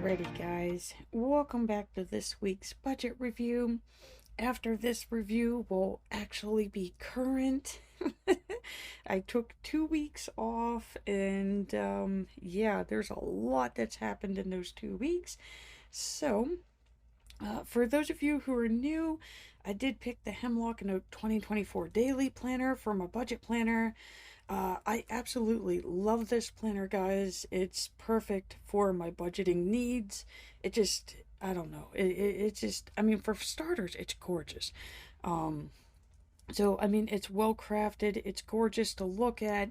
Alrighty, guys, welcome back to this week's budget review. After this review will actually be current. I took 2 weeks off, and yeah, there's a lot that's happened in those 2 weeks. So, for those of you who are new, I did pick the Hemlock and Oak 2024 Daily Planner for my budget planner. I absolutely love this planner, guys. It's perfect for my budgeting needs. I don't know. I mean, for starters, it's gorgeous. Um, so, I mean, it's well crafted, it's gorgeous to look at,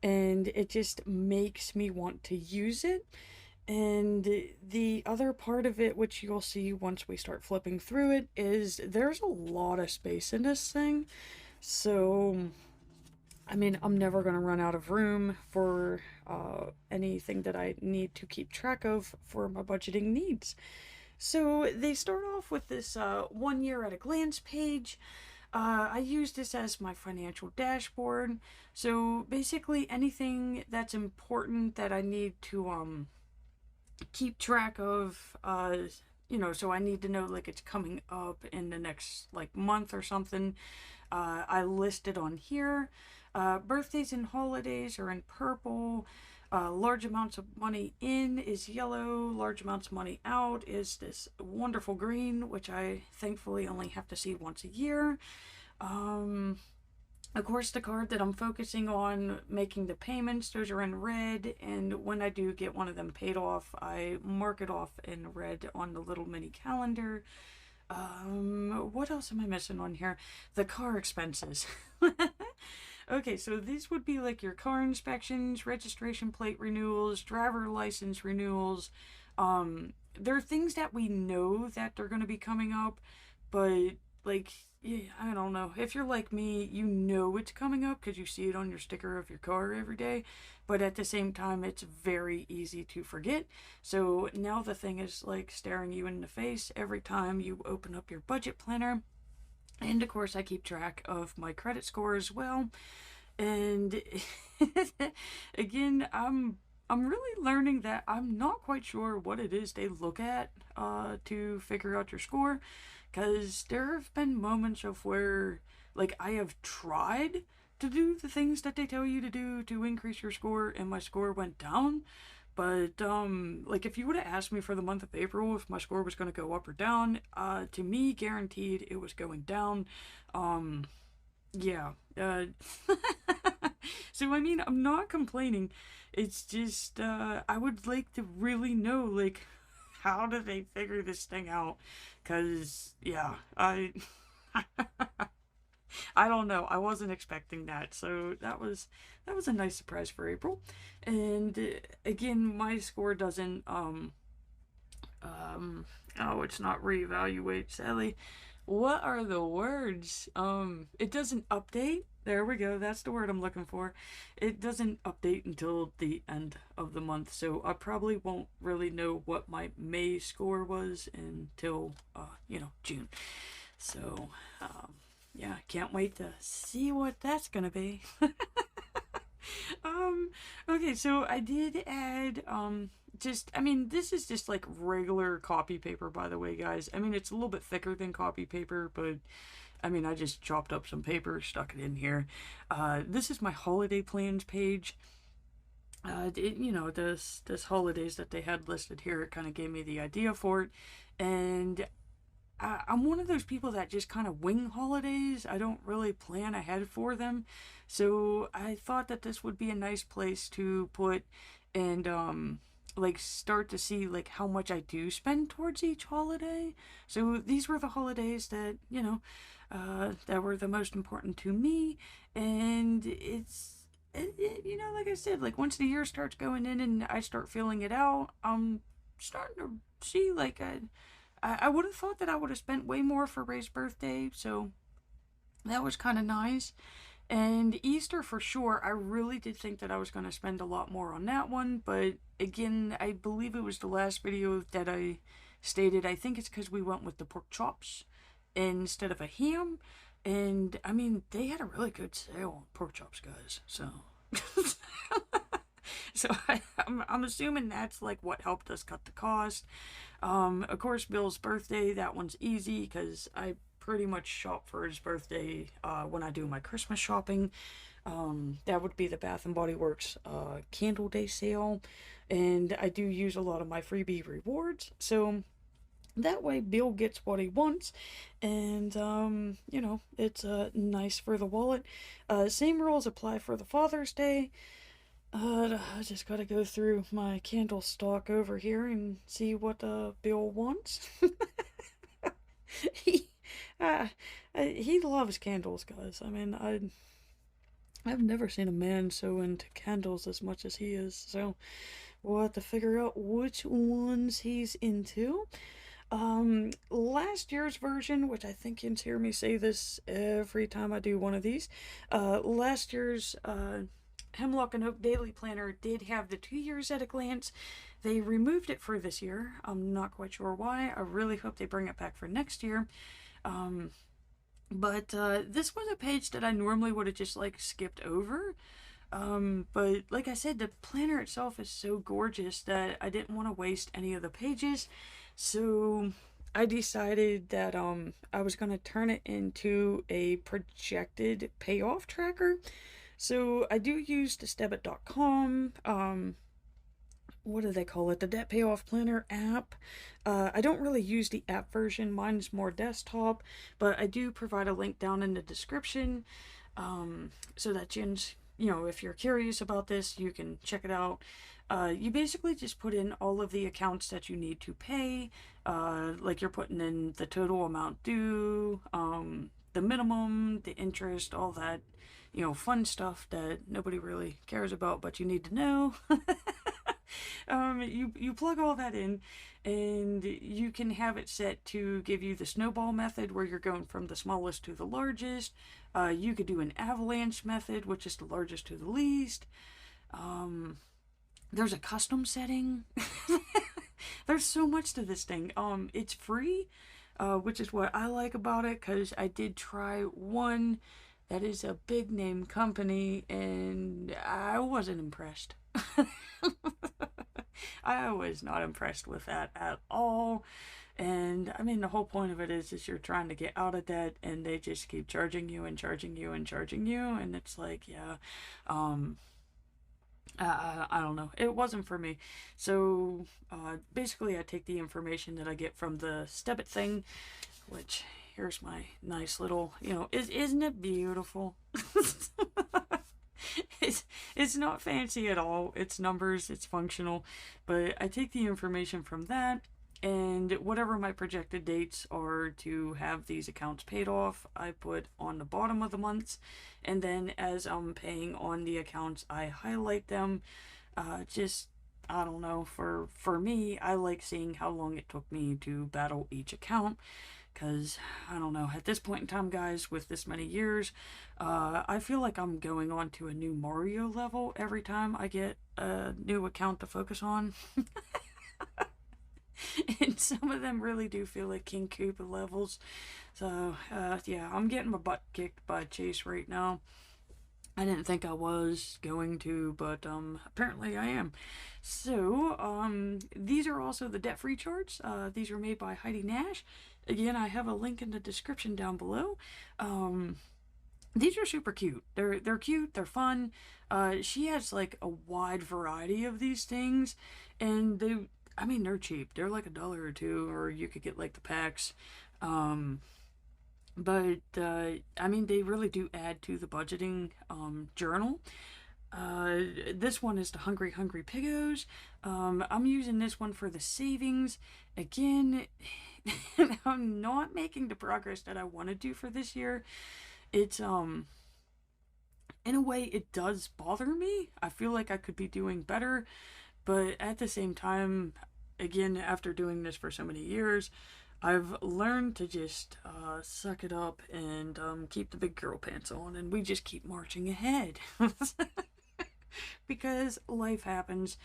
and it just makes me want to use it. And the other part of it, which you'll see once we start flipping through it, is there's a lot of space in this thing. So, I mean, I'm never going to run out of room for anything that I need to keep track of for my budgeting needs. So they start off with this 1 year at a glance page. I use this as my financial dashboard. So basically anything that's important that I need to keep track of, so I need to know like it's coming up in the next like month or something. I list it on here. Birthdays and holidays are in purple. Large amounts of money in is yellow. Large amounts of money out is this wonderful green, which I thankfully only have to see once a year. Of course, the card that I'm focusing on making the payments, those are in red, and when I do get one of them paid off, I mark it off in red on the little mini calendar. What else am I missing on here? The car expenses. Okay, so these would be like your car inspections, registration plate renewals, driver license renewals. There are things that we know that they're going to be coming up, but like, yeah, I don't know. If you're like me, you know it's coming up because you see it on your sticker of your car every day, but at the same time, it's very easy to forget. So now the thing is like staring you in the face every time you open up your budget planner. And of course, I keep track of my credit score as well. And again, I'm really learning that I'm not quite sure what it is they look at to figure out your score, because there have been moments of where like I have tried to do the things that they tell you to do to increase your score, and my score went down. But like if you would have asked me for the month of April if my score was going to go up or down, to me guaranteed it was going down. Yeah. So I mean, I'm not complaining. It's just I would like to really know like how do they figure this thing out? Cuz yeah, I don't know. I wasn't expecting that. So that was a nice surprise for April. And again, my score doesn't oh, it's not reevaluate, Sally. What are the words? It doesn't update. There we go. That's the word I'm looking for. It doesn't update until the end of the month, so I probably won't really know what my May score was until June. So, yeah, can't wait to see what that's gonna be. Okay, so I did add, I mean, this is just like regular copy paper, by the way, guys. I mean, it's a little bit thicker than copy paper, but I mean, I just chopped up some paper, stuck it in here. This is my holiday plans page. This holidays that they had listed here, it kind of gave me the idea for it. And I'm one of those people that just kind of wing holidays. I don't really plan ahead for them. So I thought that this would be a nice place to put and like start to see like how much I do spend towards each holiday. So these were the holidays that, that were the most important to me. And like I said, like once the year starts going in and I start feeling it out, I'm starting to see like I would have thought that I would have spent way more for Ray's birthday, so that was kind of nice. And Easter for sure, I really did think that I was going to spend a lot more on that one, but again, I believe it was the last video that I stated, I think it's because we went with the pork chops instead of a ham, and I mean, they had a really good sale on pork chops, guys, so... So I'm assuming that's like what helped us cut the cost. Of course, Bill's birthday, that one's easy because I pretty much shop for his birthday when I do my Christmas shopping. That would be the Bath and Body Works Candle Day sale, and I do use a lot of my freebie rewards, so that way Bill gets what he wants, and it's nice for the wallet. Same rules apply for the Father's Day. I just gotta go through my candle stock over here and see what Bill wants. he, uh, he loves candles, guys. I mean, I've never seen a man so into candles as much as he is. So we'll have to figure out which ones he's into. Last year's version, which I think you can hear me say this every time I do one of these, last year's Hemlock and Oak Daily Planner did have the 2 years at a glance. They removed it for this year. I'm not quite sure why. I really hope they bring it back for next year. But this was a page that I normally would have just like skipped over. But like I said, the planner itself is so gorgeous that I didn't want to waste any of the pages. So I decided that I was going to turn it into a projected payoff tracker. So I do use the Stebit.com, what do they call it? The Debt Payoff Planner app. I don't really use the app version. Mine's more desktop, but I do provide a link down in the description, so that if you're curious about this, you can check it out. You basically just put in all of the accounts that you need to pay, like you're putting in the total amount due, the minimum, the interest, all that, fun stuff that nobody really cares about, but you need to know. You plug all that in, and you can have it set to give you the snowball method, where you're going from the smallest to the largest. You could do an avalanche method, which is the largest to the least. There's a custom setting. There's so much to this thing. It's free, which is what I like about it, because I did try one that is a big name company, and I wasn't impressed. I was not impressed with that at all. And I mean, the whole point of it is you're trying to get out of debt, and they just keep charging you and charging you and charging you, and it's like, yeah, I don't know. It wasn't for me. So basically, I take the information that I get from the Stebit thing, which here's my nice little, isn't it beautiful? It's not fancy at all. It's numbers, it's functional, but I take the information from that, and whatever my projected dates are to have these accounts paid off, I put on the bottom of the months, and then as I'm paying on the accounts, I highlight them. I don't know, for me, I like seeing how long it took me to battle each account. Because, I don't know, at this point in time, guys, with this many years, I feel like I'm going on to a new Mario level every time I get a new account to focus on. And some of them really do feel like King Koopa levels. So, yeah, I'm getting my butt kicked by Chase right now. I didn't think I was going to, but apparently I am. So, these are also the debt-free charts. These are made by Heidi Nash. Again, I have a link in the description down below. These are super cute. They're cute, they're fun. She has like a wide variety of these things, and they're cheap. They're like $1 or $2, or you could get like the packs. But they really do add to the budgeting journal. This one is the Hungry Hungry Piggos. I'm using this one for the savings. Again, I'm not making the progress that I want to do for this year. It's in a way, it does bother me. I feel like I could be doing better, but at the same time, again, after doing this for so many years, I've learned to just suck it up and keep the big girl pants on, and we just keep marching ahead. Because life happens.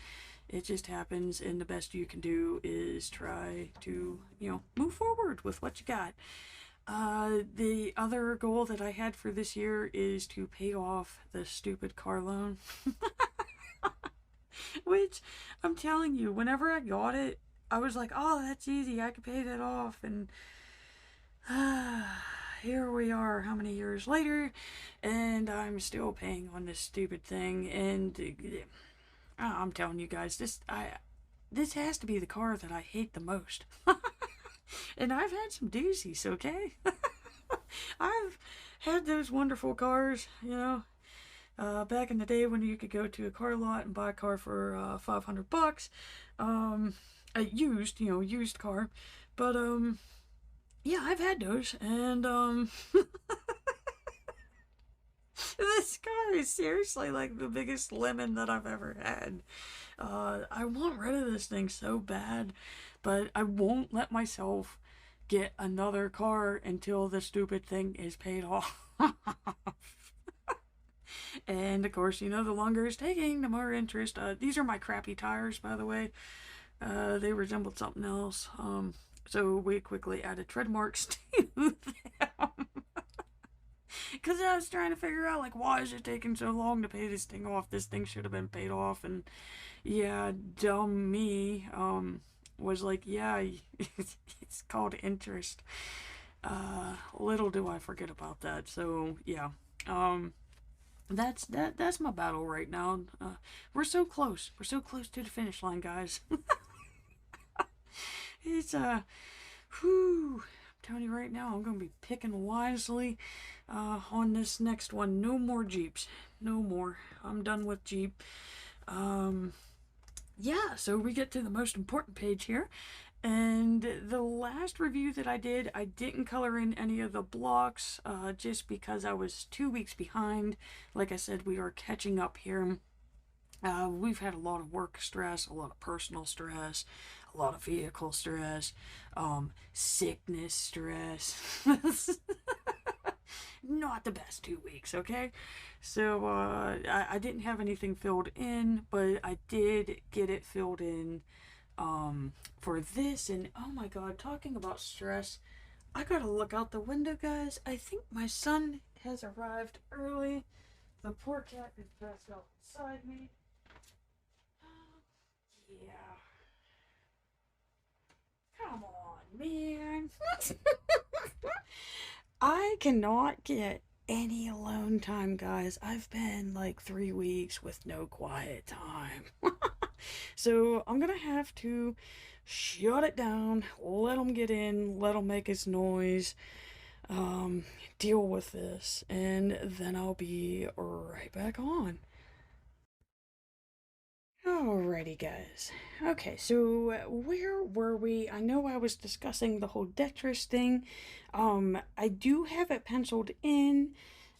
It just happens, and the best you can do is try to, move forward with what you got. The other goal that I had for this year is to pay off the stupid car loan. Which, I'm telling you, whenever I got it, I was like, oh, that's easy. I could pay that off. And here we are, how many years later, and I'm still paying on this stupid thing. And I'm telling you guys, this has to be the car that I hate the most. And I've had some doozies, okay? I've had those wonderful cars, back in the day when you could go to a car lot and buy a car for $500. A used car. But yeah, I've had those, and this car is seriously like the biggest lemon that I've ever had. I want rid of this thing so bad, but I won't let myself get another car until the stupid thing is paid off. And of course, the longer it's taking, the more interest. These are my crappy tires, by the way. They resembled something else. So we quickly added tread marks to them. Because I was trying to figure out, like, why is it taking so long to pay this thing off? This thing should have been paid off. And yeah, dumb me, was like, yeah, it's called interest. Little do I forget about that. So yeah, that's my battle right now. We're so close. We're so close to the finish line, guys. It's whew. I'm telling you right now, I'm gonna be picking wisely on this next one. No more Jeeps. No more. I'm done with Jeep. Yeah, so we get to the most important page here. And the last review that I did, I didn't color in any of the blocks, just because I was 2 weeks behind. Like I said, we are catching up here. We've had a lot of work stress, a lot of personal stress, a lot of vehicle stress, sickness stress. Not the best 2 weeks, okay? So, I didn't have anything filled in, but I did get it filled in for this. And oh my god, talking about stress, I gotta look out the window, guys. I think my son has arrived early. The poor cat is passed out beside me. Yeah. Come on, man. I cannot get any alone time, guys. I've been like 3 weeks with no quiet time. So I'm gonna have to shut it down, let him get in, let him make his noise, deal with this, and then I'll be right back on. Alrighty, guys. Okay, so where were we? I know I was discussing the whole Detrish thing. I do have it penciled in.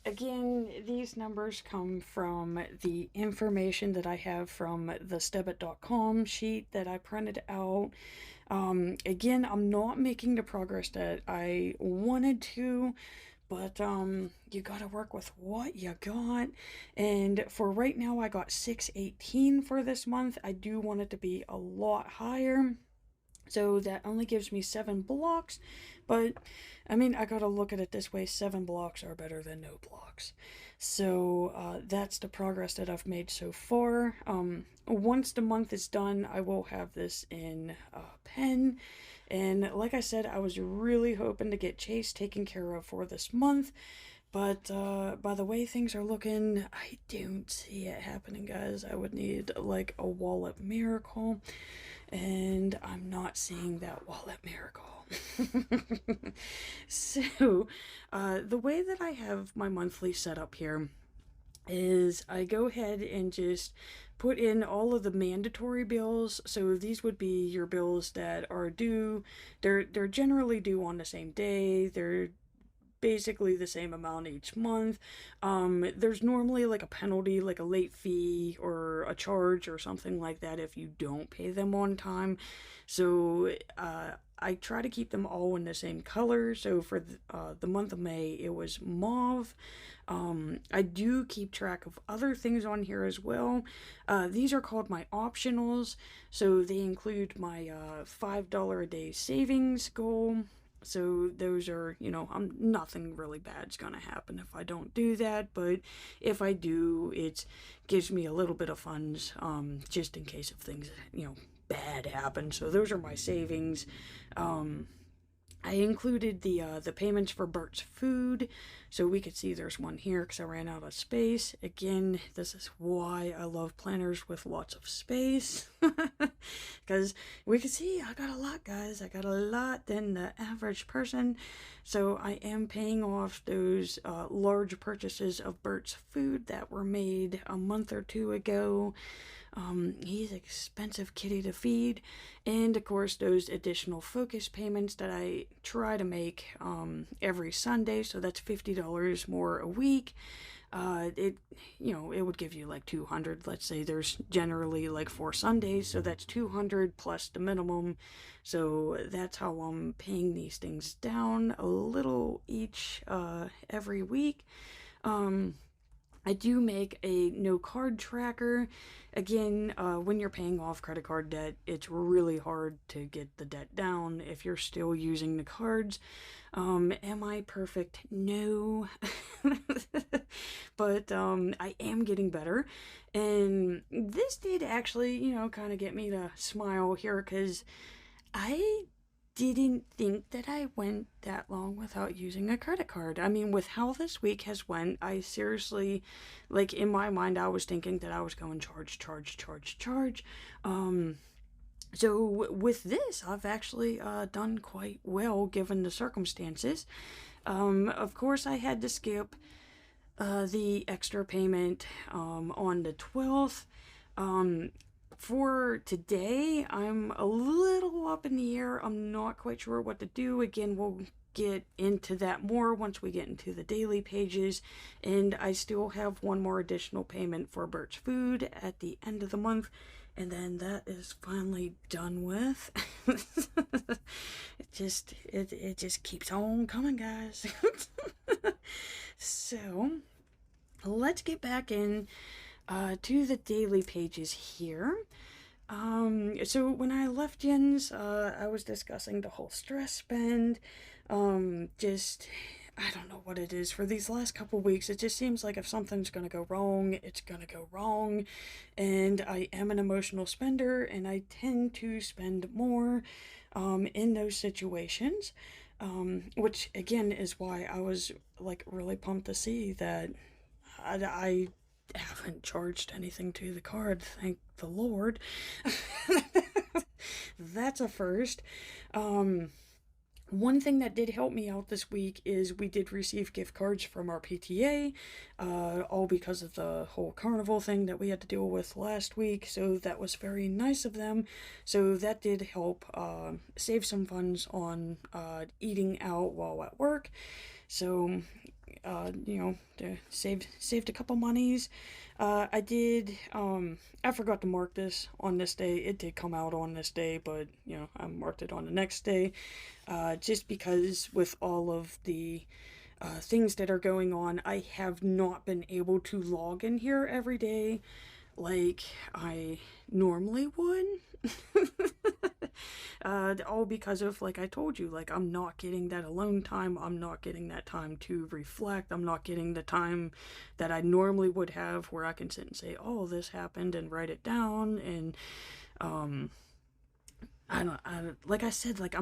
Again, these numbers come from the information that I have from the Stebbit.com sheet that I printed out. Again, I'm not making the progress that I wanted to, but you gotta work with what you got. And for right now, I got 618 for this month. I do want it to be a lot higher, so that only gives me 7 blocks. But I mean, I gotta look at it this way: 7 blocks are better than no blocks. So that's the progress that I've made so far. Once the month is done, I will have this in pen. And like I said, I was really hoping to get Chase taken care of for this month. But by the way things are looking, I don't see it happening, guys. I would need like a wallet miracle. And I'm not seeing that wallet miracle. So, the way that I have my monthly set up here is I go ahead and just put in all of the mandatory bills. So these would be your bills that are due. They're generally due on the same day. They're basically the same amount each month. There's normally like a penalty, like a late fee or a charge or something like that if you don't pay them on time. So I try to keep them all in the same color. So for the month of May, it was mauve. I do keep track of other things on here as well. These are called my optionals. So they include my $5 a day savings goal. So those are, nothing really bad's gonna happen if I don't do that. But if I do, it gives me a little bit of funds, just in case if things, bad happen. So those are my savings. Um, I included the payments for Bert's food, so we could see there's one here because I ran out of space. Again, this is why I love planners with lots of space, because we can see I got a lot, guys. I got a lot than the average person, so I am paying off those large purchases of Bert's food that were made a month or two ago. He's an expensive kitty to feed, and of course those additional focus payments that I try to make every Sunday, so that's $50 more a week. It would give you like 200. Let's say there's generally like 4 Sundays, so that's 200 plus the minimum. So that's how I'm paying these things down a little each every week. I do make a no card tracker. Again, when you're paying off credit card debt, it's really hard to get the debt down if you're still using the cards. Am I perfect? No. But I am getting better. And this did actually, kind of get me to smile here because I didn't think that I went that long without using a credit card. I mean, with how this week has went, I seriously, like in my mind, I was thinking that I was going charge, charge, charge, charge. So with this, I've actually done quite well given the circumstances. Of course, I had to skip the extra payment on the 12th. For today, I'm a little up in the air. I'm not quite sure what to do. Again, we'll get into that more once we get into the daily pages. And I still have one more additional payment for Bert's food at the end of the month. And then that is finally done with. it just keeps on coming, guys. So let's get back in to the daily pages here. So when I left Jen's, I was discussing the whole stress spend. I don't know what it is for these last couple weeks. It just seems like if something's gonna go wrong, it's gonna go wrong. And I am an emotional spender, and I tend to spend more, in those situations. Which again is why I was like really pumped to see that I haven't charged anything to the card, thank the Lord. That's a first. One thing that did help me out this week is we did receive gift cards from our PTA, all because of the whole carnival thing that we had to deal with last week, so that was very nice of them. So that did help save some funds on eating out while at work. So saved a couple monies. I did, I forgot to mark this on this day. It did come out on this day, but, I marked it on the next day, just because with all of the things that are going on, I have not been able to log in here every day like I normally would. All because of, like I told you, like I'm not getting that alone time. I'm not getting that time to reflect. I'm not getting the time that I normally would have where I can sit and say, oh, this happened, and write it down. And like I said, like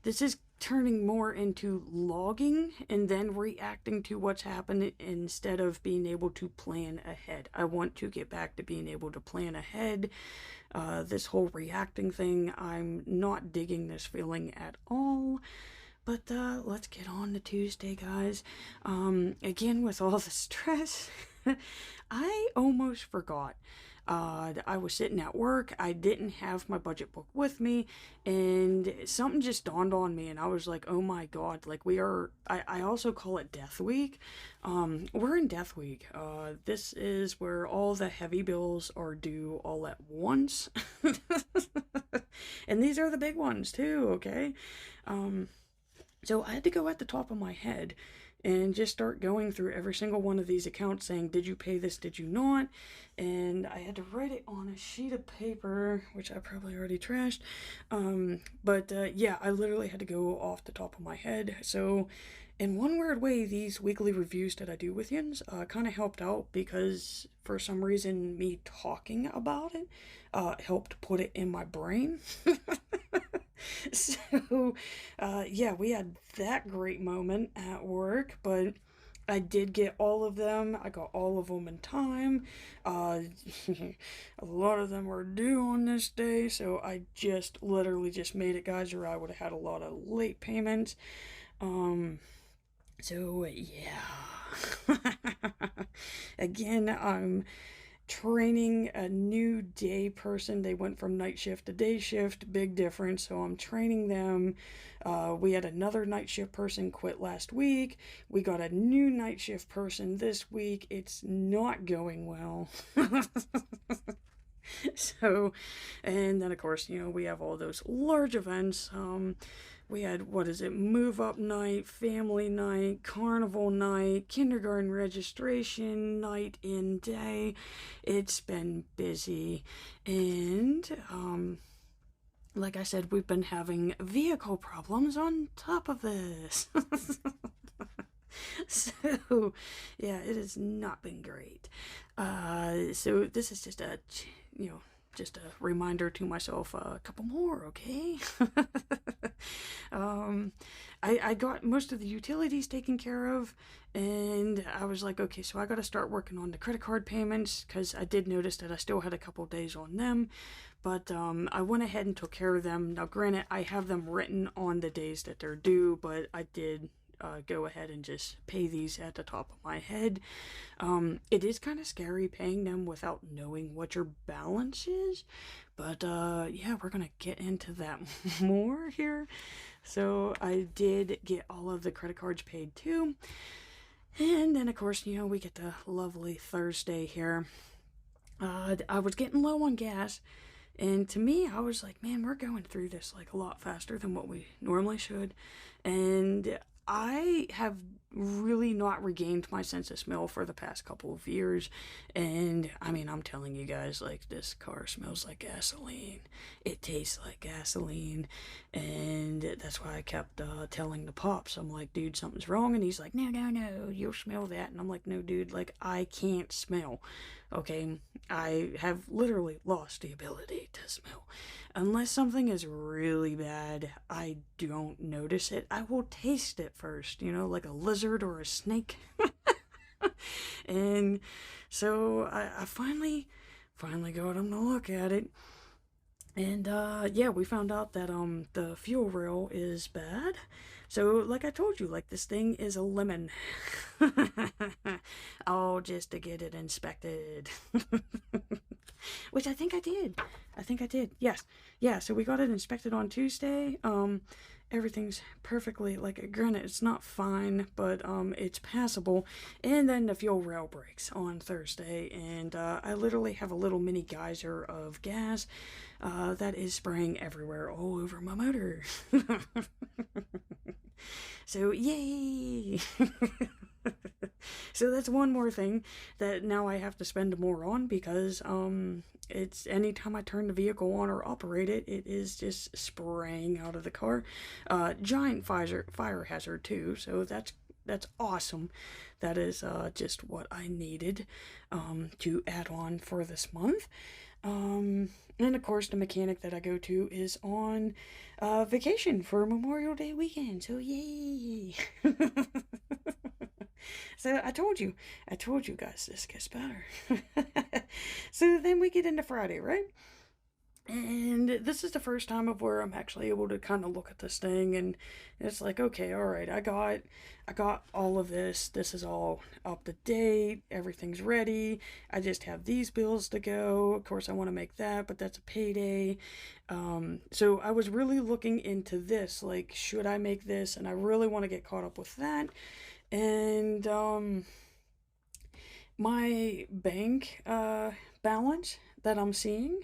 this is turning more into logging and then reacting to what's happened instead of being able to plan ahead. I want to get back to being able to plan ahead. This whole reacting thing, I'm not digging this feeling at all. But let's get on to Tuesday, guys. Again, with all the stress, I almost forgot. I was sitting at work, I didn't have my budget book with me, and something just dawned on me, and I was like, oh my god, like I also call it Death Week. We're in Death Week. This is where all the heavy bills are due all at once. And these are the big ones too, okay? So I had to go at the top of my head and just start going through every single one of these accounts saying, did you pay this, did you not? And I had to write it on a sheet of paper, which I probably already trashed. But yeah, I literally had to go off the top of my head. So in one weird way, these weekly reviews that I do with Yins kind of helped out, because for some reason me talking about it helped put it in my brain. So yeah, we had that great moment at work, but I did get all of them. I got all of them in time. A lot of them were due on this day, so I just literally just made it, guys, or I would have had a lot of late payments. So yeah. Again, I'm training a new day person. They went from night shift to day shift, big difference. So I'm training them. We had another night shift person quit last week. We got a new night shift person this week. It's not going well. So, and then of course, we have all those large events. We had, what is it, move up night, family night, carnival night, kindergarten registration night in day. It's been busy. And like I said, we've been having vehicle problems on top of this. So yeah, it has not been great. So this is just a just a reminder to myself, a couple more, okay? I got most of the utilities taken care of, and I was like, okay, so I got to start working on the credit card payments, because I did notice that I still had a couple days on them. But I went ahead and took care of them. Now, granted, I have them written on the days that they're due, but I did go ahead and just pay these at the top of my head. It is kind of scary paying them without knowing what your balance is, but yeah, we're gonna get into that more here. So I did get all of the credit cards paid too, and then of course, we get the lovely Thursday here. I was getting low on gas, and to me, I was like, man, we're going through this like a lot faster than what we normally should. And I have really not regained my sense of smell for the past couple of years. And I mean, I'm telling you guys, like, this car smells like gasoline. It tastes like gasoline. And that's why I kept telling the pops, I'm like, dude, something's wrong. And he's like, no, no, no, you'll smell that. And I'm like, no, dude, like, I can't smell. Okay, I have literally lost the ability to smell. Unless something is really bad, I don't notice it. I will taste it first, like a lizard or a snake. And so I finally got him to look at it. And yeah, we found out that the fuel rail is bad. So like I told you, like, this thing is a lemon. Oh, just to get it inspected. Which I think I did. Yes. Yeah, so we got it inspected on Tuesday. Everything's perfectly, like, granted, it's not fine, but it's passable. And then the fuel rail breaks on Thursday, and I literally have a little mini geyser of gas that is spraying everywhere all over my motor. So, yay! So that's one more thing that now I have to spend more on, because it's anytime I turn the vehicle on or operate it, it is just spraying out of the car. Giant fire hazard too, so that's awesome. That is just what I needed to add on for this month. And of course, the mechanic that I go to is on vacation for Memorial Day weekend, so yay! So I told you guys, this gets better. So then we get into Friday, right? And this is the first time of where I'm actually able to kind of look at this thing, and it's like, okay, all right, I got all of this. This is all up to date. Everything's ready. I just have these bills to go. Of course, I want to make that, but that's a payday. So I was really looking into this, like, should I make this? And I really want to get caught up with that. And my bank balance that I'm seeing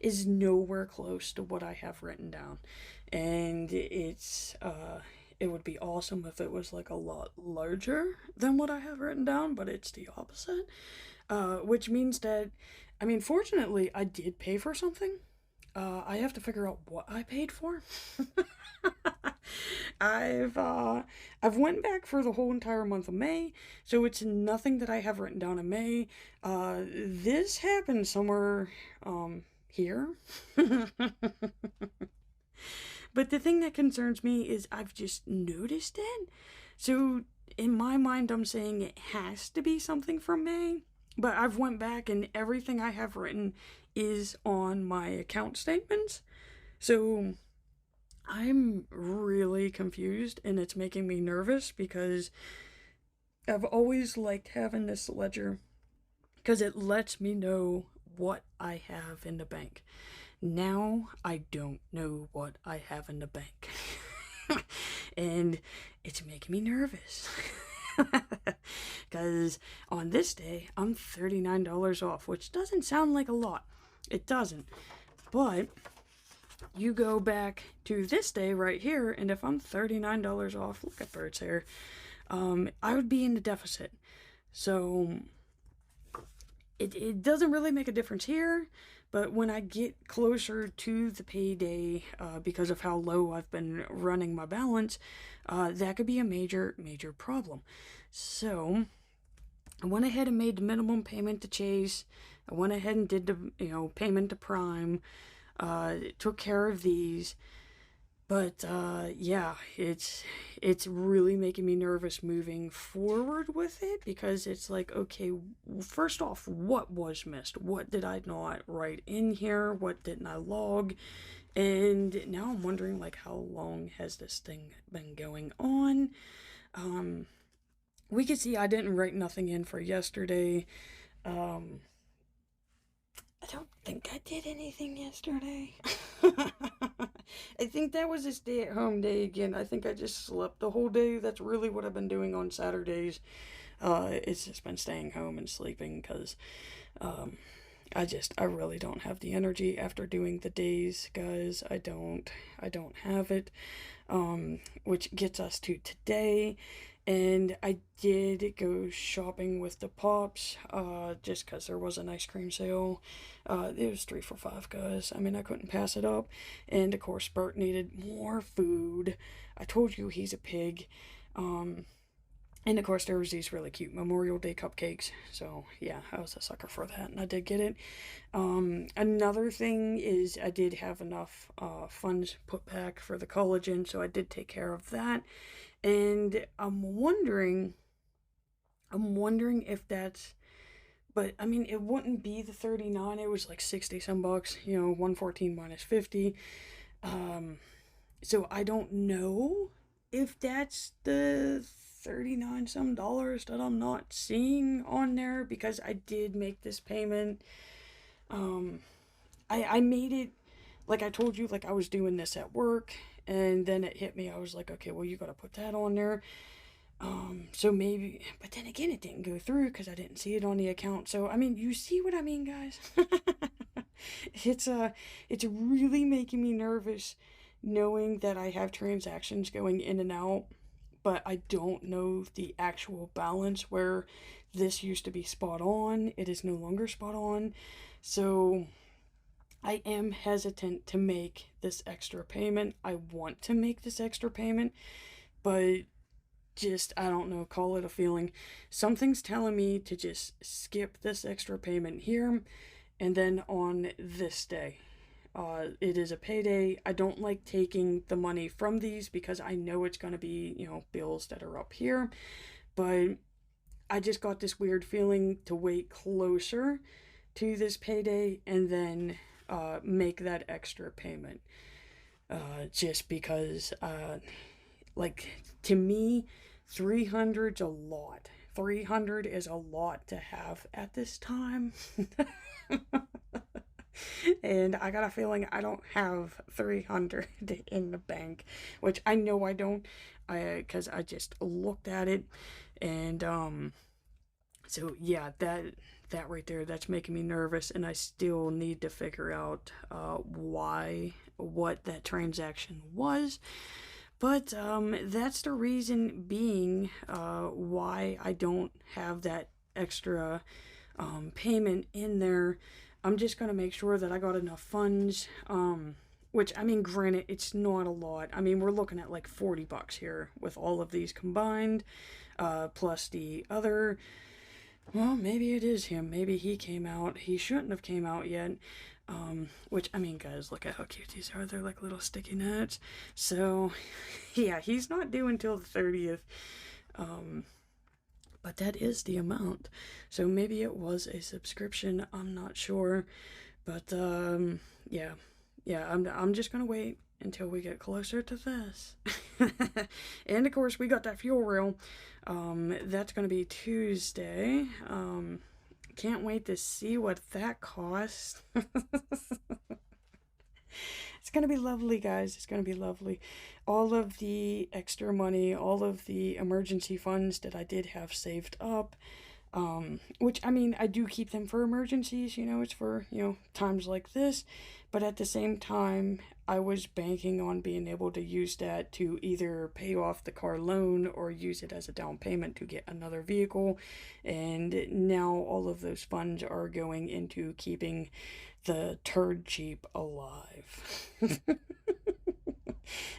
is nowhere close to what I have written down, and It would be awesome if it was like a lot larger than what I have written down, but it's the opposite. Which means that, I mean, fortunately, I did pay for something. I have to figure out what I paid for. I've I've went back for the whole entire month of May, so it's nothing that I have written down in May. This happened somewhere here. But the thing that concerns me is I've just noticed it. So in my mind I'm saying it has to be something from May, but I've went back and everything I have written is on my account statements. So I'm really confused and it's making me nervous because I've always liked having this ledger because it lets me know what I have in the bank. Now I don't know what I have in the bank. And it's making me nervous. Because on this day, I'm $39 off, which doesn't sound like a lot. It doesn't. But you go back to this day right here, and if I'm $39 off, look at Bird's hair, I would be in the deficit. So it doesn't really make a difference here, but when I get closer to the payday, because of how low I've been running my balance, that could be a major, major problem. So I went ahead and made the minimum payment to Chase. I went ahead and did the, payment to Prime. Took care of these. But yeah, it's really making me nervous moving forward with it because it's like, okay, first off, what was missed? What did I not write in here? What didn't I log? And now I'm wondering, like, how long has this thing been going on? We could see I didn't write nothing in for yesterday. I don't think I did anything yesterday. I think that was a stay-at-home day again. I think I just slept the whole day. That's really what I've been doing on Saturdays. It's just been staying home and sleeping because I really don't have the energy after doing the days, guys. I don't have it. Which gets us to today. And I did go shopping with the Pops, just because there was an ice cream sale. It was 3 for $5, guys. I mean, I couldn't pass it up. And, of course, Bert needed more food. I told you he's a pig. And, of course, there was these really cute Memorial Day cupcakes. So, yeah, I was a sucker for that, and I did get it. Another thing is I did have enough funds put back for the collagen, so I did take care of that. And I'm wondering if that's, but I mean, it wouldn't be the 39, it was like 60 some bucks, 114 minus 50. So I don't know if that's the 39 some dollars that I'm not seeing on there because I did make this payment. I made it, like I told you, like I was doing this at work. And then it hit me. I was like, okay, well, you got to put that on there. So maybe, but then again, it didn't go through because I didn't see it on the account. So, I mean, you see what I mean, guys? It's really making me nervous knowing that I have transactions going in and out, but I don't know the actual balance where this used to be spot on. It is no longer spot on. So I am hesitant to make this extra payment. I want to make this extra payment, but just, I don't know, call it a feeling. Something's telling me to just skip this extra payment here, and then on this day. It is a payday. I don't like taking the money from these because I know it's going to be, bills that are up here, but I just got this weird feeling to wait closer to this payday and then make that extra payment. Just because, to me, 300's a lot. 300 is a lot to have at this time. And I got a feeling I don't have 300 in the bank, which I know I don't, because I just looked at it, and, so yeah, that right there, that's making me nervous, and I still need to figure out what that transaction was. But that's the reason being why I don't have that extra payment in there. I'm just going to make sure that I got enough funds. Which, I mean, granted, it's not a lot. I mean, we're looking at like $40 here with all of these combined, plus the other. Well, maybe it is him. Maybe he came out. He shouldn't have came out yet. Which, I mean, guys, look at how cute these are. They're like little sticky notes. So, yeah, he's not due until the 30th. But that is the amount. So maybe it was a subscription. I'm not sure. But, yeah. Yeah, I'm just gonna wait until we get closer to this. And of course, we got that fuel rail. That's gonna be Tuesday. Can't wait to see what that costs. It's gonna be lovely, guys. It's gonna be lovely. All of the extra money, all of the emergency funds that I did have saved up, which, I mean, I do keep them for emergencies, it's for, times like this. But at the same time, I was banking on being able to use that to either pay off the car loan or use it as a down payment to get another vehicle. And now all of those funds are going into keeping the turd Jeep alive.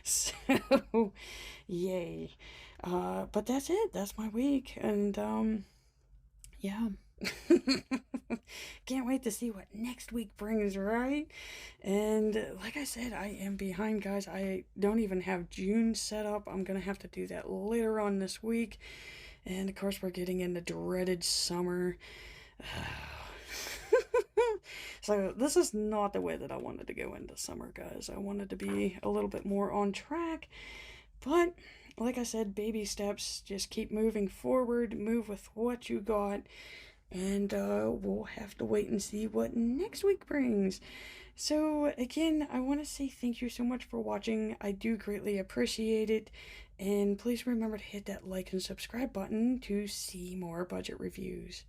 So, yay. But that's it. That's my week. And, yeah. Can't wait to see what next week brings, right? And like I said, I am behind, guys. I don't even have June set up. I'm gonna have to do that later on this week. And of course, we're getting into dreaded summer. So this is not the way that I wanted to go into summer, guys. I wanted to be a little bit more on track. But like I said, baby steps. Just keep moving forward. Move with what you got. And we'll have to wait and see what next week brings. So again, I want to say thank you so much for watching. I do greatly appreciate it. And please remember to hit that like and subscribe button to see more budget reviews.